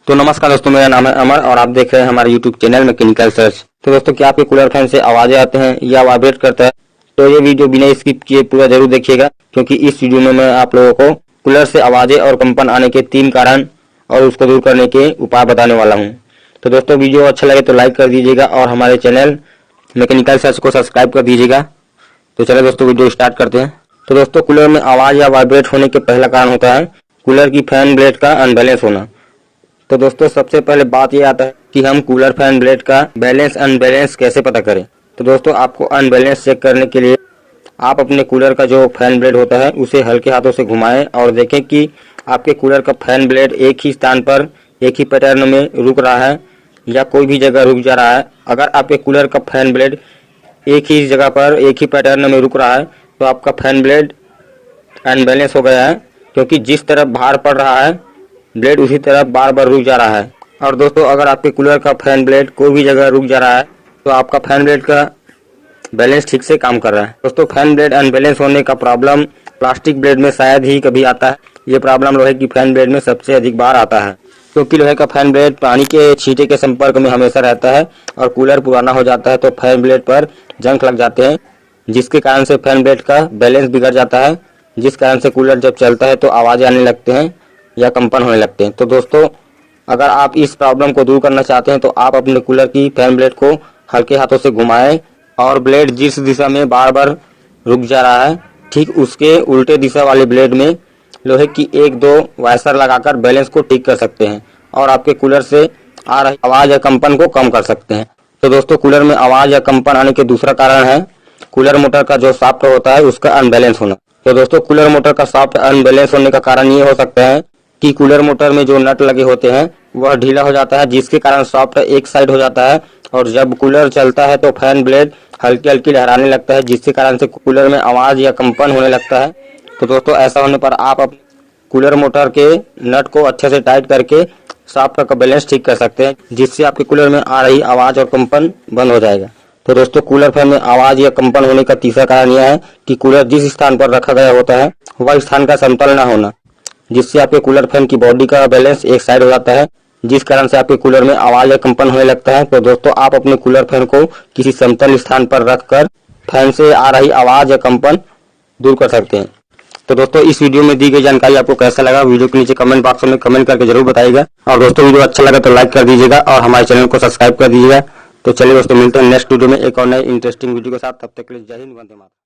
तो नमस्कार दोस्तों, मेरा नाम है अमर और आप देख रहे हैं हमारे YouTube चैनल मैकेनिकल सर्च। तो दोस्तों, क्या आपके कूलर फैन से आवाजें आते हैं या वाइब्रेट करता है? तो ये वीडियो बिना स्किप किए पूरा जरूर देखिएगा, क्योंकि इस वीडियो में मैं आप लोगों को कूलर से आवाजें और कंपन आने के 3 कारण और उसको दूर करने के उपाय बताने वाला हूँ। तो दोस्तों, वीडियो अच्छा लगे तो लाइक कर दीजिएगा और हमारे चैनल मैकेनिकल सर्च को सब्सक्राइब कर दीजिएगा। तो चलिए दोस्तों, वीडियो स्टार्ट करते हैं। तो दोस्तों, कूलर में आवाज या वाइब्रेट होने के पहला कारण होता है कूलर की फैन ब्लेड का अनबैलेंस होना। तो दोस्तों, सबसे पहले बात ये आता है कि हम कूलर फैन ब्लेड का बैलेंस अनबैलेंस कैसे पता करें। तो दोस्तों, आपको अनबैलेंस चेक करने के लिए आप अपने कूलर का जो फैन ब्लेड होता है उसे हल्के हाथों से घुमाएं और देखें कि आपके कूलर का फैन ब्लेड एक ही स्थान पर एक ही पैटर्न में रुक रहा है या कोई भी जगह रुक जा रहा है। अगर आपके कूलर का फैन ब्लेड एक ही जगह पर एक ही पैटर्न में रुक रहा है तो आपका फैन ब्लेड अनबैलेंस हो गया है, क्योंकि जिस तरफ भार पड़ रहा है ब्लेड उसी तरफ बार बार रुक जा रहा है। और दोस्तों, अगर आपके कूलर का फैन ब्लेड कोई भी जगह रुक जा रहा है तो आपका फैन ब्लेड का बैलेंस ठीक से काम कर रहा है। दोस्तों, फैन ब्लेड अनबैलेंस होने का प्रॉब्लम प्लास्टिक ब्लेड में शायद ही कभी आता है। ये प्रॉब्लम लोहे की फैन ब्लेड में सबसे अधिक बार आता है, क्योंकि लोहे का फैन ब्लेड पानी के छींटे के संपर्क में हमेशा रहता है और कूलर पुराना हो जाता है तो फैन ब्लेड पर जंग लग जाते हैं, जिसके कारण से फैन ब्लेड का बैलेंस बिगड़ जाता है, जिस कारण से कूलर जब चलता है तो आवाजें आने लगते हैं या कंपन होने लगते हैं। तो दोस्तों, अगर आप इस प्रॉब्लम को दूर करना चाहते हैं तो आप अपने कूलर की फैन ब्लेड को हल्के हाथों से घुमाएं और ब्लेड जिस दिशा में बार बार रुक जा रहा है ठीक उसके उल्टे दिशा वाले ब्लेड में लोहे की 1-2 वायसर लगाकर बैलेंस को ठीक कर सकते हैं और आपके कूलर से आ रही आवाज या कंपन को कम कर सकते हैं। तो दोस्तों, कूलर में आवाज या कंपन आने के दूसरा कारण है कूलर मोटर का जो शाफ्ट होता है उसका अनबैलेंस होना। तो दोस्तों, कूलर मोटर का शाफ्ट अनबैलेंस होने का कारण ये हो सकता है कि कूलर मोटर में जो नट लगे होते हैं वह ढीला हो जाता है, जिसके कारण शाफ्ट एक साइड हो जाता है और जब कूलर चलता है तो फैन ब्लेड हल्की हल्की लहराने लगता है, जिसके कारण से कूलर में आवाज या कंपन होने लगता है। तो दोस्तों, ऐसा होने पर आप अपने कूलर मोटर के नट को अच्छे से टाइट करके शाफ्ट का बैलेंस ठीक कर सकते हैं, जिससे आपके कूलर में आ रही आवाज और कंपन बंद हो जाएगा। तो दोस्तों, कूलर फैन में आवाज या कंपन होने का तीसरा कारण यह है कि कूलर जिस स्थान पर रखा गया होता है वह स्थान का समतल न होना, जिससे आपके कूलर फैन की बॉडी का बैलेंस एक साइड हो जाता है, जिस कारण से आपके कूलर में आवाज या कंपन होने लगता है। तो दोस्तों, आप अपने कूलर फैन को किसी समतल स्थान पर रखकर फैन से आ रही आवाज या कंपन दूर कर सकते हैं। तो दोस्तों, इस वीडियो में दी गई जानकारी आपको कैसा लगा वीडियो के नीचे कमेंट बॉक्स में कमेंट करके जरूर बताइएगा। और दोस्तों, वीडियो अच्छा लगा तो लाइक कर दीजिएगा और हमारे चैनल को सब्सक्राइब कर दीजिएगा। तो चलिए दोस्तों, मिलते हैं नेक्स्ट वीडियो में एक और नए इंटरेस्टिंग वीडियो के साथ। तब तक के लिए जय हिंद, वंदे मातरम।